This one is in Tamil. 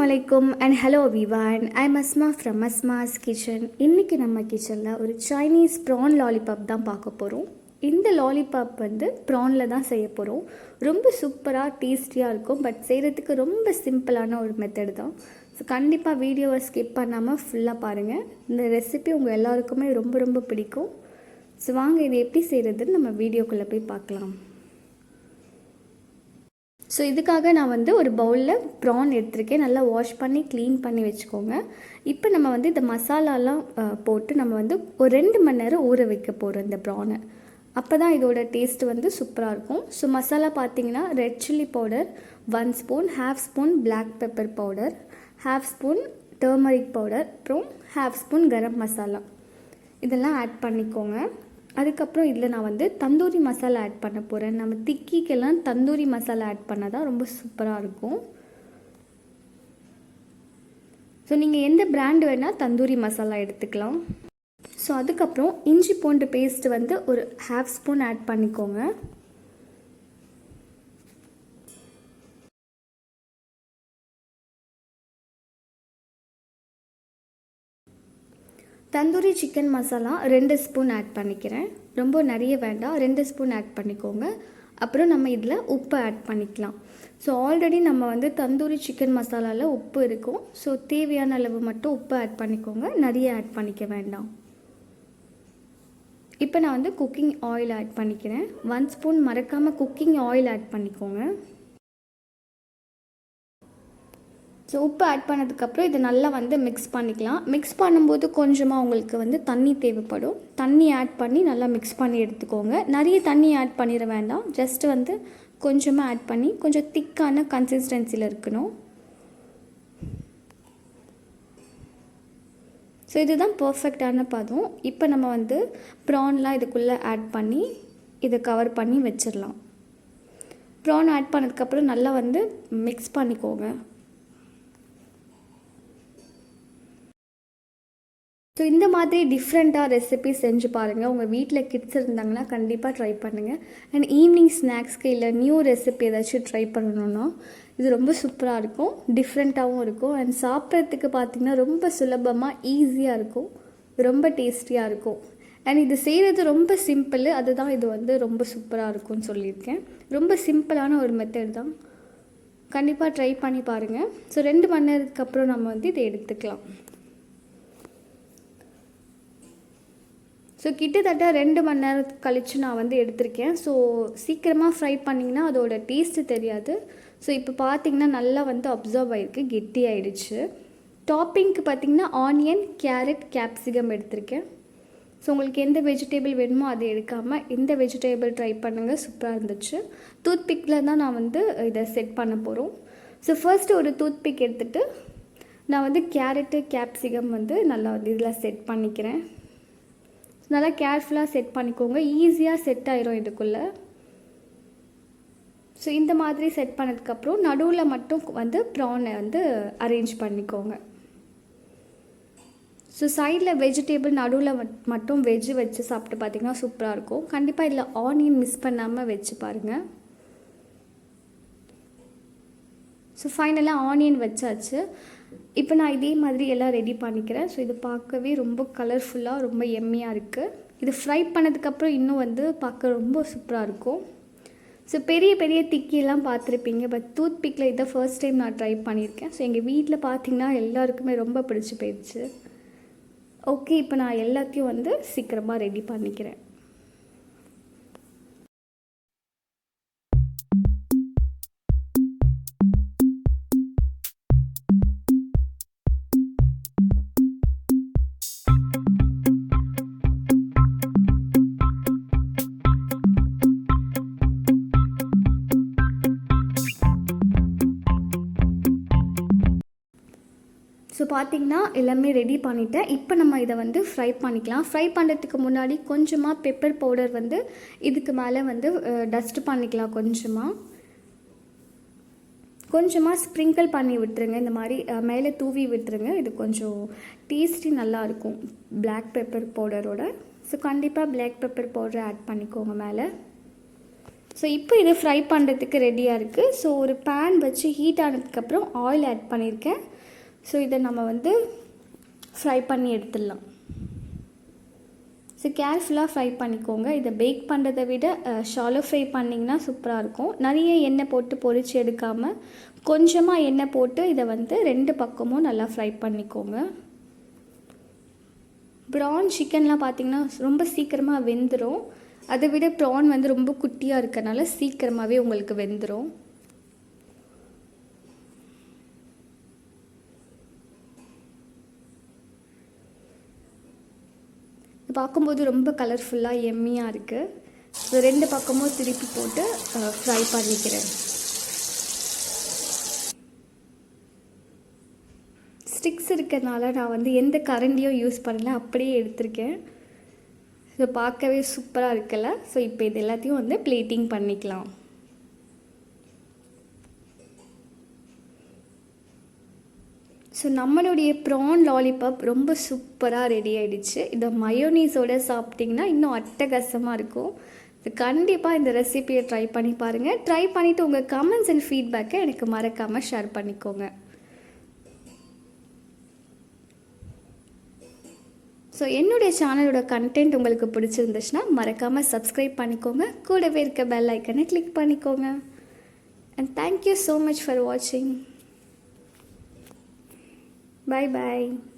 alaikum and hello everyone. I'm Asma from ASMA'S KITCHEN. இன்னைக்கு நம்ம கிச்சன்ல ஒரு Chinese prawn lollipop தான் பார்க்க போறோம். இந்த lollipop வந்து prawnல தான் செய்ய போறோம். ரொம்ப சூப்பரா டேஸ்டியா இருக்கும். பட் செய்யிறதுக்கு ரொம்ப சிம்பிளான ஒரு மெத்தட் தான். சோ கண்டிப்பா வீடியோவை ஸ்கிப் பண்ணாம ஃபுல்லா பாருங்க. இந்த ரெசிபி உங்க எல்லாருக்குமே ரொம்ப பிடிக்கும். சோ வாங்க இதை எப்படி செய்யிறதுன்னு நம்ம வீடியோக்குள்ள போய் பார்க்கலாம். ஸோ இதுக்காக நான் வந்து ஒரு பவுலில் ப்ரான் எடுத்துருக்கேன். நல்லா வாஷ் பண்ணி க்ளீன் பண்ணி வச்சுக்கோங்க. இப்போ நம்ம வந்து இந்த மசாலாலாம் போட்டு நம்ம வந்து ஒரு 2 மணி நேரம் ஊற வைக்க போகிறோம் இந்த ப்ரானை. அப்போ தான் இதோட டேஸ்ட்டு வந்து சூப்பராக இருக்கும். ஸோ மசாலா பார்த்தீங்கன்னா red chilli powder 1 spoon, 1/2 spoon black pepper powder, 1/2 spoon turmeric powder, அப்புறம் 1/2 ஸ்பூன் கரம் மசாலா இதெல்லாம் ஆட் பண்ணிக்கோங்க. அதுக்கப்புறம் இதில் நான் வந்து தந்தூரி மசாலா ஆட் பண்ண போகிறேன். நம்ம திக்கிக்கெல்லாம் தந்தூரி மசாலா ஆட் பண்ணால் தான் ரொம்ப சூப்பராக இருக்கும். ஸோ நீங்கள் எந்த பிராண்ட் வேணால் தந்தூரி மசாலா எடுத்துக்கலாம். ஸோ அதுக்கப்புறம் இஞ்சி பூண்டு பேஸ்ட் வந்து ஒரு 1/2 ஸ்பூன் ஆட் பண்ணிக்கோங்க. Tandoori chicken masala 2 spoon add பண்ணிக்கிறேன். ரொம்ப நிறைய வேண்டாம், 2 ஸ்பூன் ஆட் பண்ணிக்கோங்க. அப்புறம் நம்ம இதில் உப்பு ஆட் பண்ணிக்கலாம். ஸோ ஆல்ரெடி நம்ம வந்து தந்தூரி சிக்கன் மசாலாவில் உப்பு இருக்கும். ஸோ தேவையான அளவு மட்டும் உப்பு ஆட் பண்ணிக்கோங்க, நிறைய ஆட் பண்ணிக்க வேண்டாம். இப்போ நான் வந்து குக்கிங் ஆயில் ஆட் பண்ணிக்கிறேன். 1 ஸ்பூன் மறக்காமல் குக்கிங் ஆயில் ஆட் பண்ணிக்கோங்க. ஸோ உப்பு ஆட் பண்ணதுக்கப்புறம் இதை நல்லா வந்து மிக்ஸ் பண்ணிக்கலாம். மிக்ஸ் பண்ணும்போது கொஞ்சமாக உங்களுக்கு வந்து தண்ணி தேவைப்படும். தண்ணி ஆட் பண்ணி நல்லா மிக்ஸ் பண்ணி எடுத்துக்கோங்க. நிறைய தண்ணி ஆட் பண்ணிட வேண்டாம், ஜஸ்ட்டு வந்து கொஞ்சமாக ஆட் பண்ணி கொஞ்சம் திக்கான கன்சிஸ்டன்சியில் இருக்கணும். ஸோ இதுதான் பர்ஃபெக்டான பதம். இப்போ நம்ம வந்து ப்ரான்லாம் இதுக்குள்ளே ஆட் பண்ணி இதை கவர் பண்ணி வச்சிடலாம். ப்ரான் ஆட் பண்ணதுக்கப்புறம் நல்லா வந்து மிக்ஸ் பண்ணிக்கோங்க. ஸோ இந்த மாதிரி டிஃப்ரெண்ட்டாக ரெசிபி செஞ்சு பாருங்கள். உங்கள் வீட்டில் கிட்ஸ் இருந்தாங்கன்னா கண்டிப்பாக ட்ரை பண்ணுங்கள். அண்ட் ஈவினிங் ஸ்நாக்ஸ்க்கு இல்லை நியூ ரெசிபி ஏதாச்சும் ட்ரை பண்ணணுன்னா இது ரொம்ப சூப்பராக இருக்கும், டிஃப்ரெண்ட்டாகவும் இருக்கும். அண்ட் சாப்பிட்றதுக்கு பார்த்திங்கன்னா ரொம்ப சுலபமாக ஈஸியாக இருக்கும், ரொம்ப டேஸ்டியாக இருக்கும். அண்ட் இது செய்கிறது ரொம்ப சிம்பிள், அதுதான் இது வந்து ரொம்ப சூப்பராக இருக்கும்னு சொல்லியிருக்கேன். ரொம்ப சிம்பிளான ஒரு மெத்தட் தான், கண்டிப்பாக ட்ரை பண்ணி பாருங்கள். ஸோ 2 மணி நேரத்துக்கு அப்புறம் நம்ம வந்து இதை எடுத்துக்கலாம். ஸோ கிட்டத்தட்ட 2 மணி நேரத்துக்கு கழித்து நான் வந்து எடுத்திருக்கேன். ஸோ சீக்கிரமாக ஃப்ரை பண்ணிங்கன்னா அதோட டேஸ்ட்டு தெரியாது. ஸோ இப்போ பார்த்திங்கன்னா நல்லா வந்து அப்சர்வ் ஆகிருக்கு, கெட்டி ஆகிடுச்சு. டாப்பிங்க்கு பார்த்திங்கன்னா ஆனியன், கேரட், கேப்சிகம் எடுத்திருக்கேன். ஸோ உங்களுக்கு எந்த வெஜிடேபிள் வேணுமோ அதை எடுக்காமல் இந்த வெஜிடேபிள் ட்ரை பண்ணுங்கள், சூப்பராக இருந்துச்சு. டூத்பிக்கில் தான் நான் வந்து இதை செட் பண்ண போகிறோம். ஸோ ஃபர்ஸ்ட்டு ஒரு டூத்பிக் எடுத்துகிட்டு நான் வந்து கேரட்டு, கேப்சிகம் வந்து நல்லா வந்து இதில் செட் பண்ணிக்கிறேன். நல்லா கேர்ஃபுல்லாக செட் பண்ணிக்கோங்க, ஈஸியாக செட் ஆயிரும் இதுக்குள்ளே. ஸோ இந்த மாதிரி செட் பண்ணதுக்கப்புறம் நடுவில் மட்டும் வந்து ப்ரானை வந்து அரேஞ்ச் பண்ணிக்கோங்க. ஸோ சைடில் வெஜிடேபிள், நடுவில் மட்டும் வெஜ்ஜு வச்சு சாப்பிட்டு பார்த்திங்கன்னா சூப்பராக இருக்கும். கண்டிப்பாக இதில் ஆனியன் மிஸ் பண்ணாமல் வச்சு பாருங்கள். ஸோ ஃபைனலாக ஆனியன் வச்சாச்சு. இப்போ நான் இதே மாதிரி எல்லாம் ரெடி பண்ணிக்கிறேன். ஸோ இது பார்க்கவே ரொம்ப கலர்ஃபுல்லாக ரொம்ப எம்மியாக இருக்குது. இது ஃப்ரை பண்ணதுக்கப்புறம் இன்னும் வந்து பார்க்க ரொம்ப சூப்பராக இருக்கும். ஸோ பெரிய திக்கியெல்லாம் பார்த்துருப்பீங்க, பட் டூத்பிக்கில் இதை ஃபர்ஸ்ட் டைம் நான் ட்ரை பண்ணியிருக்கேன். ஸோ எங்கள் வீட்டில் பார்த்திங்கன்னா எல்லாருக்குமே ரொம்ப பிடிச்சி போயிடுச்சு. ஓகே, இப்போ நான் எல்லாத்தையும் வந்து சீக்கிரமாக ரெடி பண்ணிக்கிறேன். ஸோ பார்த்திங்கன்னா எல்லாமே ரெடி பண்ணிவிட்டேன். இப்போ நம்ம இதை வந்து ஃப்ரை பண்ணிக்கலாம். ஃப்ரை பண்ணுறதுக்கு முன்னாடி கொஞ்சமாக பெப்பர் பவுடர் வந்து இதுக்கு மேலே வந்து டஸ்ட் பண்ணிக்கலாம். கொஞ்சமாக ஸ்ப்ரிங்கிள் பண்ணி விட்டுருங்க, இந்த மாதிரி மேலே தூவி விட்டுருங்க. இது கொஞ்சம் டேஸ்டி நல்லாயிருக்கும் பிளாக் பெப்பர் பவுடரோட. ஸோ கண்டிப்பாக பிளாக் பெப்பர் பவுடரை ஆட் பண்ணிக்கோங்க மேலே. ஸோ இப்போ இது ஃப்ரை பண்ணுறதுக்கு ரெடியாக இருக்குது. ஸோ ஒரு பேன் வச்சு ஹீட் ஆனதுக்கப்புறம் ஆயில் ஆட் பண்ணியிருக்கேன். ஸோ இதை நம்ம வந்து ஃப்ரை பண்ணி எடுத்துடலாம். ஸோ கேர்ஃபுல்லாக ஃப்ரை பண்ணிக்கோங்க. இதை பேக் பண்ணுறதை விட ஷாலோ ஃப்ரை பண்ணிங்கன்னா சூப்பராக இருக்கும். நிறைய எண்ணெய் போட்டு பொரித்து எடுக்காமல் கொஞ்சமாக எண்ணெய் போட்டு இதை வந்து 2 பக்கமும் நல்லா ஃப்ரை பண்ணிக்கோங்க. ப்ரான் சிக்கன்லாம் பார்த்திங்கன்னா ரொம்ப சீக்கிரமாக வெந்துடும். அதை விட ப்ரான் வந்து ரொம்ப குட்டியாக இருக்கனால சீக்கிரமாகவே உங்களுக்கு வெந்துடும். பார்க்கும்போது ரொம்ப கலர்ஃபுல்லாக எம்மியாக இருக்குது. ஸோ 2 பக்கமும் திருப்பி போட்டு ஃப்ரை பண்ணிக்கிறேன். ஸ்டிக்ஸ் இருக்கிறதுனால நான் வந்து எந்த கரண்டியும் யூஸ் பண்ணல, அப்படியே எடுத்திருக்கேன். ஸோ பார்க்கவே சூப்பராக இருக்குல்ல. ஸோ இப்போ இது எல்லாத்தையும் வந்து பிளேட்டிங் பண்ணிக்கலாம். ஸோ நம்மளுடைய ப்ரான் லாலிபாப் ரொம்ப சூப்பராக ரெடி ஆகிடுச்சு. இதை மயோனீஸோடு சாப்பிட்டிங்கன்னா இன்னும் அட்டகாசமாக இருக்கும். ஸோ கண்டிப்பாக இந்த ரெசிபியை ட்ரை பண்ணி பாருங்கள். ட்ரை பண்ணிவிட்டு உங்கள் கமெண்ட்ஸ் அண்ட் ஃபீட்பேக்கை எனக்கு மறக்காமல் ஷேர் பண்ணிக்கோங்க. ஸோ என்னுடைய சேனலோட கண்டென்ட் உங்களுக்கு பிடிச்சிருந்துச்சுன்னா மறக்காமல் சப்ஸ்கிரைப் பண்ணிக்கோங்க. கூடவே இருக்க பெல் ஐக்கனை கிளிக் பண்ணிக்கோங்க. And thank you so much for வாட்சிங். Bye bye.